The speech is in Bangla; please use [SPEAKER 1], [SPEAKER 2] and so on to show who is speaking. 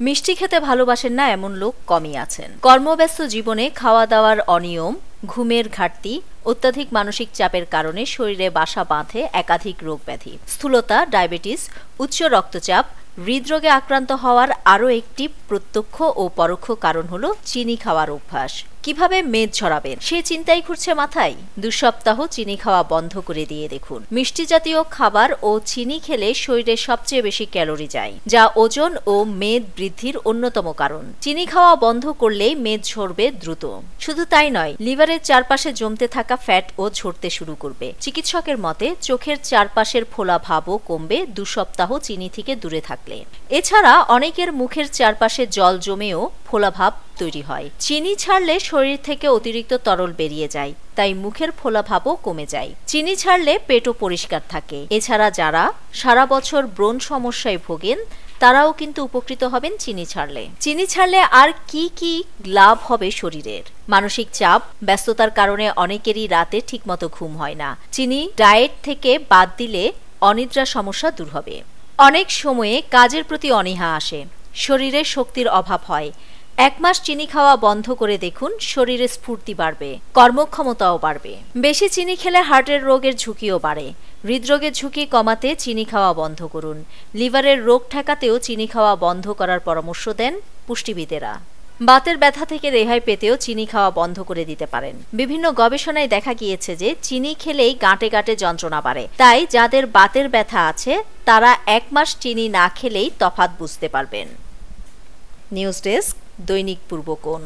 [SPEAKER 1] মিষ্টি খেতে ভালোবাসেন না এমন লোক কমই আছেন। কর্মব্যস্ত জীবনে খাওয়া দাওয়ার অনিয়ম, ঘুমের ঘাটতি, অত্যাধিক মানসিক চাপের কারণে শরীরে বাসা বাঁধে একাধিক রোগ ব্যাধি। স্থূলতা, ডায়াবেটিস, উচ্চ রক্তচাপ, হৃদরোগে আক্রান্ত হওয়ার আরও একটি প্রত্যক্ষ ও পরোক্ষ কারণ হলো চিনি খাওয়ার অভ্যাস। কিভাবে মেদ ঝরাবেন সে চিন্তাই ঘুরছে মাথায়? 2 সপ্তাহ চিনি খাওয়া বন্ধ করে দিয়ে দেখুন। মিষ্টি জাতীয় খাবার ও চিনি খেলে শরীরে সবচেয়ে বেশি ক্যালোরি যায়, যা ওজন ও মেদ বৃদ্ধির অন্যতম কারণ। চিনি খাওয়া বন্ধ করলেই মেদ ঝরবে দ্রুত। শুধু তাই নয়, লিভারের চারপাশে জমতে থাকা ফ্যাট ও ঝরতে শুরু করবে। চিকিৎসকের মতে চোখের চারপাশের ফোলা ভাবও কমবে 2 সপ্তাহ চিনি থেকে দূরে থাকলে। এছাড়া অনেকের মুখের চারপাশে জল জমেও ফোলাভাব তৈরি হয়। চিনি ছাড়লে শরীর থেকে অতিরিক্ত তরল বেরিয়ে যায়, তাই মুখের ফোলাভাবও কমে যায়। চিনি ছাড়লে পেটও পরিষ্কার থাকে। এছাড়া যারা সারা বছর ব্রণ সমস্যায় ভোগেন তারাও কিন্তু উপকৃত হবেন চিনি ছাড়লে। চিনি ছাড়লে আর কি কি লাভ হবে শরীরের? মানসিক চাপ, ব্যস্ততার কারণে অনেকেরই রাতে ঠিকমতো ঘুম হয় না। চিনি ডায়েট থেকে বাদ দিলে অনিদ্রা সমস্যা দূর হবে। অনেক সময়ে কাজের প্রতি অনীহা আসে, শরীরে শক্তির অভাব হয়। 1 মাস চিনি খাওয়া বন্ধ করে দেখুন, শরীরে স্ফূর্তি বাড়বে, কর্মক্ষমতাও বাড়বে। বেশি চিনি খেলে হার্টের রোগের ঝুঁকিও বাড়ে। হৃদরোগের ঝুঁকি কমাতে চিনি খাওয়া বন্ধ করুন। লিভারের রোগ ঠেকাতেও চিনি খাওয়া বন্ধ করার পরামর্শ দেন পুষ্টিবিদেরা। বাতের ব্যথা থেকে রেহাই পেতেও চিনি খাওয়া বন্ধ করে দিতে পারেন। বিভিন্ন গবেষণায় দেখা গিয়েছে যে চিনি খেলেই গাঁটে গাঁটে যন্ত্রণা বাড়ে। তাই যাদের বাতের ব্যথা আছে তারা 1 মাস চিনি না খেলেই তফাৎ বুঝতে পারবেন। নিউজ ডেস্ক, দৈনিক পূর্বকোণ।